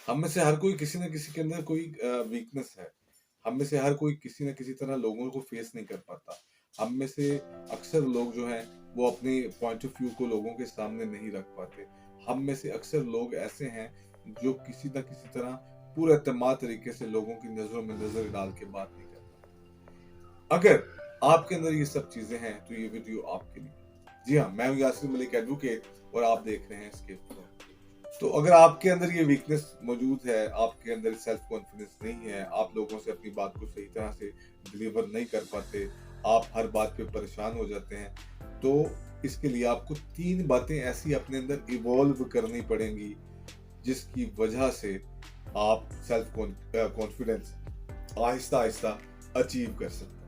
हम में से हर कोई किसी न किसी के अंदर कोई वीकनेस है। हम में से हर कोई किसी न किसी तरह लोगों को फेस नहीं कर पाता। हम में से अक्सर लोग जो हैं वो अपने पॉइंट ऑफ व्यू को लोगों के सामने नहीं रख पाते। हम में से अक्सर लोग ऐसे हैं जो किसी न किसी तरह पूरे एतमाद तरीके से लोगों की नज़रों में नज़र डाल के बात नहीं कर पाते। अगर आपके अंदर ये सब चीज़ें हैं तो ये वीडियो आपके लिए। जी हाँ, मैं हूँ यासिर मलिक एडवोकेट और आप देख रहे हैं एस्केप फ्रॉम। तो अगर आपके अंदर ये वीकनेस मौजूद है, आपके अंदर सेल्फ कॉन्फिडेंस नहीं है, आप लोगों से अपनी बात को सही तरह से डिलीवर नहीं कर पाते, आप हर बात पे परेशान हो जाते हैं, तो इसके लिए आपको 3 बातें ऐसी अपने अंदर इवॉल्व करनी पड़ेंगी, जिसकी वजह से आप सेल्फ कॉन्फिडेंस आहिस्ता-आहिस्ता अचीव कर सकते हैं।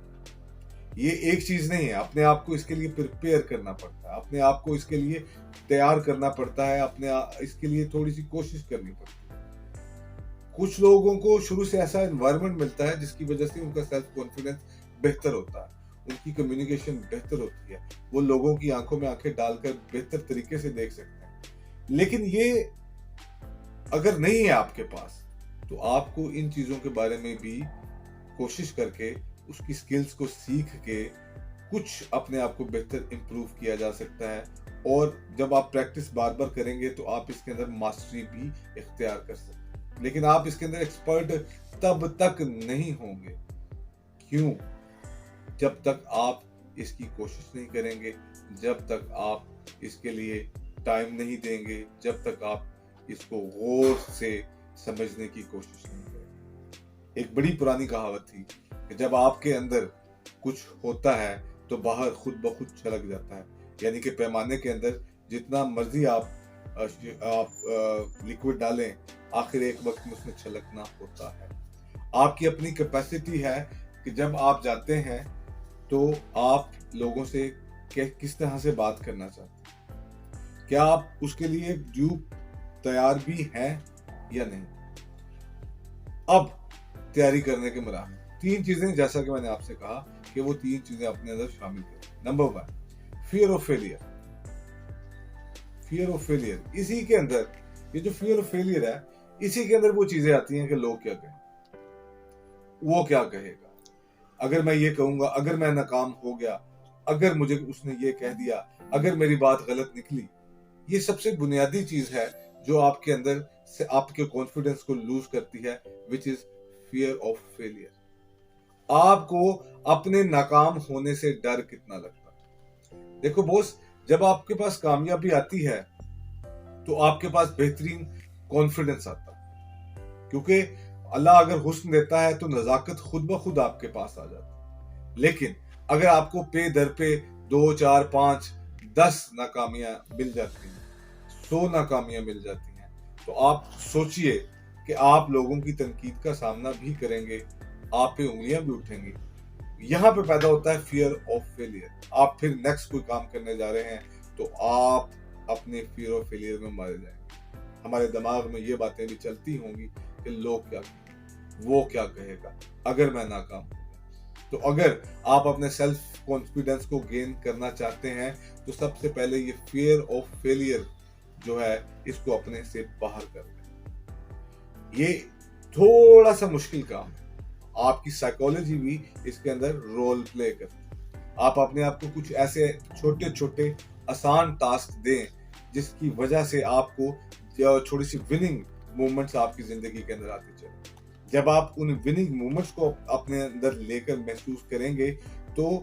ये एक चीज नहीं है, अपने आप को इसके लिए प्रिपेयर करना पड़ता है, अपने आप को इसके लिए तैयार करना पड़ता है, इसके लिए थोड़ी सी कोशिश करनी पड़ती है। कुछ लोगों को शुरू से ऐसा एनवायरनमेंट मिलता है जिसकी वजह से उनका सेल्फ कॉन्फिडेंस बेहतर होता है, उनकी कम्युनिकेशन बेहतर होती है, वो लोगों की आंखों में आंखें डालकर बेहतर तरीके से देख सकते हैं। लेकिन ये अगर नहीं है आपके पास, तो आपको इन चीजों के बारे में भी कोशिश करके उसकी स्किल्स को सीख के कुछ अपने आप को बेहतर इम्प्रूव किया जा सकता है। और जब आप प्रैक्टिस बार बार करेंगे तो आप इसके अंदर मास्टरी भी इख्तियार कर सकते हैं। लेकिन आप इसके अंदर एक्सपर्ट तब तक नहीं होंगे, क्यों? जब तक आप इसकी कोशिश नहीं करेंगे, जब तक आप इसके लिए टाइम नहीं देंगे, जब तक आप इसको गौर से समझने की कोशिश नहीं करेंगे। एक बड़ी पुरानी कहावत थी कि जब आपके अंदर कुछ होता है तो बाहर खुद ब खुद छलक जाता है। यानी कि पैमाने के अंदर जितना मर्जी आप लिक्विड डालें, आखिर एक वक्त में उसमें छलकना होता है। आपकी अपनी कैपेसिटी है कि जब आप जाते हैं तो आप लोगों से किस तरह से बात करना चाहते हैं, क्या आप उसके लिए तैयार भी हैं या नहीं। अब तैयारी करने के मराहल 3 चीजें, जैसा कि मैंने आपसे कहा कि वो 3 चीजें अपने अंदर शामिल करें। Number 1, fear of failure. Fear of failure, इसी के अंदर ये जो फियर ऑफ फेलियर है, इसी के अंदर वो चीजें आती हैं कि लोग क्या कहें, वो क्या कहेगा, अगर मैं ये कहूंगा, अगर मैं नाकाम हो गया, अगर मुझे उसने ये कह दिया, अगर मेरी बात गलत निकली। ये सबसे बुनियादी चीज है जो आपके अंदर से आपके कॉन्फिडेंस को लूज करती है, which is fear of failure. आपको अपने नाकाम होने से डर कितना लगता है। देखो बॉस, जब आपके पास कामयाबी आती है तो आपके पास बेहतरीन कॉन्फिडेंस आता है, क्योंकि अल्लाह अगर हुस्न देता है तो नजाकत खुद ब खुद आपके पास आ जाती है। लेकिन अगर आपको पे दर पे 2, 4, 5, 10 नाकामियां मिल जाती हैं, 100 नाकामियां मिल जाती हैं, तो आप सोचिए कि आप लोगों की तनकीद का सामना भी करेंगे, आप पे उंगलियां भी उठेंगी। यहाँ पे पैदा होता है फियर ऑफ फेलियर। आप फिर नेक्स्ट कोई काम करने जा रहे हैं तो आप अपने फियर ऑफ फेलियर में मारे जाएंगे। हमारे दिमाग में ये बातें भी चलती होंगी कि लोग क्या कहेंगे, वो क्या कहेगा, अगर मैं नाकाम हो गया। तो अगर आप अपने सेल्फ कॉन्फिडेंस को गेन करना चाहते हैं तो सबसे पहले ये फियर ऑफ फेलियर जो है इसको अपने से बाहर कर दें। ये थोड़ा सा मुश्किल काम है, आपकी साइकोलॉजी भी इसके अंदर रोल प्ले करती है। आप अपने आप को कुछ ऐसे छोटे छोटे आसान टास्क दें जिसकी वजह से आपको थोड़ी सी विनिंग मोमेंट्स आपकी जिंदगी के अंदर आते चले। जब आप उन विनिंग मोमेंट्स को अपने अंदर लेकर महसूस करेंगे तो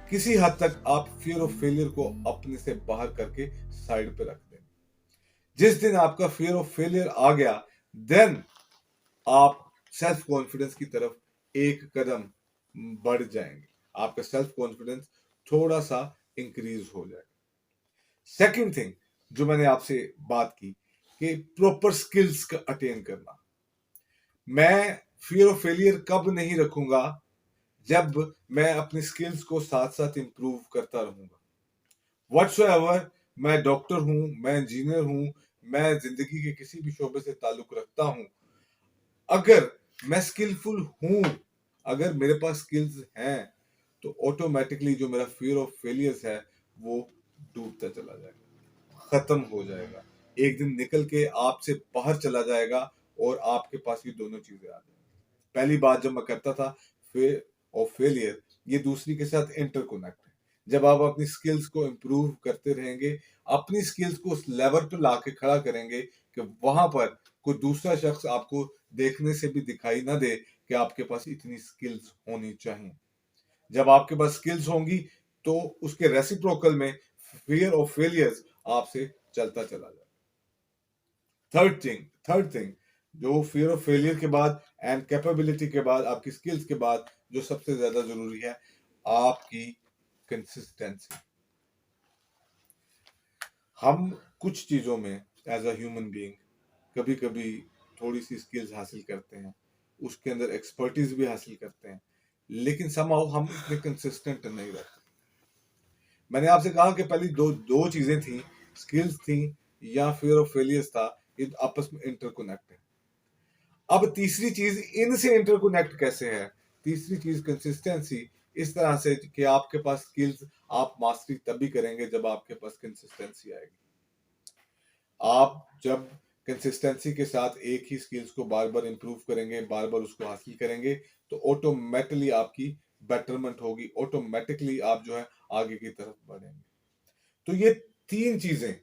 किसी हद तक आप फियर ऑफ फेलियर को अपने से बाहर करके साइड पे रख दें। जिस दिन आपका फियर ऑफ फेलियर आ गया, देन आप सेल्फ कॉन्फिडेंस की तरफ एक कदम बढ़ जाएंगे, आपका सेल्फ कॉन्फिडेंस थोड़ा सा इंक्रीज हो जाएगा। सेकंड थिंग जो मैंने आपसे बात की कि प्रॉपर स्किल्स का अटेन करना। मैं फियर ऑफ फेलियर कब नहीं रखूंगा, जब मैं अपनी स्किल्स को साथ साथ इंप्रूव करता रहूंगा। व्हाटसोएवर, मैं डॉक्टर हूं, मैं इंजीनियर हूं, मैं जिंदगी के किसी भी शोबे से ताल्लुक रखता हूं, अगर मैं स्किलफुल हूं, अगर मेरे पास स्किल्स हैं, तो ऑटोमेटिकली जो मेरा फियर ऑफ फेलियर्स है वो डूबता चला जाएगा, खत्म हो जाएगा, एक दिन निकल के आपसे बाहर चला जाएगा और आपके पास ये दोनों चीजें आ जाए। पहली बात जब मैं करता था फेयर और फेलियर, ये दूसरी के साथ इंटरकोनेक्ट है। जब आप अपनी स्किल्स को इम्प्रूव करते रहेंगे, अपनी स्किल्स को उस लेवल पर लाके खड़ा करेंगे कि वहां पर कोई दूसरा शख्स आपको देखने से भी दिखाई ना दे कि आपके पास इतनी स्किल्स होनी चाहिए। जब आपके पास स्किल्स होंगी तो उसके रेसिप्रोकल में फियर और फेलियर्स आपसे चलता चला जाए। थर्ड थिंग जो फियर ऑफ फेलियर के बाद एंड कैपेबिलिटी के बाद, आपकी स्किल्स के बाद जो सबसे ज्यादा जरूरी है, आपकी कंसिस्टेंसी। हम कुछ चीजों में एज अ ह्यूमन बीइंग कभी कभी थोड़ी सी स्किल्स हासिल करते हैं, उसके अंदर एक्सपर्टीज भी हासिल करते हैं, लेकिन समहाउ हम इतने कंसिस्टेंट नहीं रहते। मैंने आपसे कहा कि पहली दो दो चीजें थी, स्किल्स थी या फियर ऑफ फेलियर्स था, ये आपस में इंटरकोनेक्ट है। अब तीसरी चीज इनसे इंटरकोनेक्ट कैसे है? तीसरी चीज कंसिस्टेंसी, इस तरह से कि आपके पास स्किल्स, आप मास्टरी तभी करेंगे जब आपके पास कंसिस्टेंसी आएगी। आप जब कंसिस्टेंसी के साथ एक ही स्किल्स को बार बार इंप्रूव करेंगे, बार बार उसको हासिल करेंगे, तो ऑटोमेटिकली आपकी बेटरमेंट होगी, ऑटोमेटिकली आप जो है आगे की तरफ बढ़ेंगे। तो ये तीन चीजें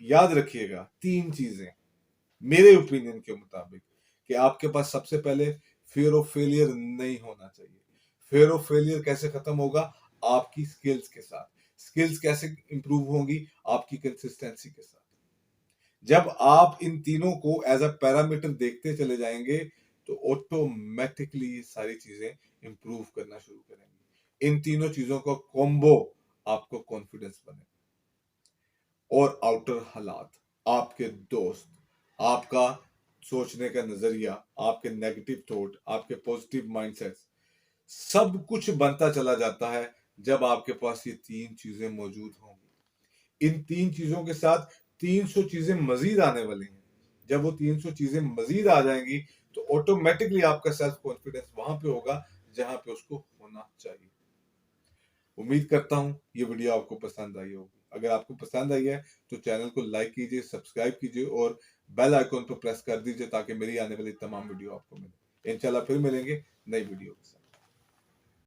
याद रखिएगा, तीन चीजें मेरे ओपिनियन के मुताबिक, कि आपके पास सबसे पहले फियर ऑफ फेलियर नहीं होना चाहिए। फियर ऑफ फेलियर कैसे खत्म होगा? आपकी स्किल्स के साथ। स्किल्स कैसे इंप्रूव होंगी? आपकी कंसिस्टेंसी के साथ। जब आप इन तीनों को एज अ पैरामीटर देखते चले जाएंगे तो ऑटोमेटिकली ये सारी चीजें इंप्रूव करना शुरू करेंगी। इन तीनों चीजों का कॉम्बो आपको कॉन्फिडेंस बने। और आउटर हालात, आपके दोस्त, आपका सोचने का नजरिया, आपके नेगेटिव थॉट, आपके पॉजिटिव माइंडसेट, सब कुछ बनता चला जाता है जब आपके पास ये तीन चीजें मौजूद होंगी। इन तीन चीजों के साथ 300 चीजें मजीद आने वाली हैं। जब वो 300 चीजें मजीद आ जाएंगी तो ऑटोमेटिकली आपका सेल्फ कॉन्फिडेंस वहां पे होगा जहां पे उसको होना चाहिए। उम्मीद करता हूं ये वीडियो आपको पसंद आई होगी। अगर आपको पसंद आई है तो चैनल को लाइक कीजिए, सब्सक्राइब कीजिए और बेल आइकॉन पर प्रेस कर दीजिए ताकि मेरी आने वाली तमाम वीडियो आपको मिले। इंशाल्लाह फिर मिलेंगे नई वीडियो के साथ।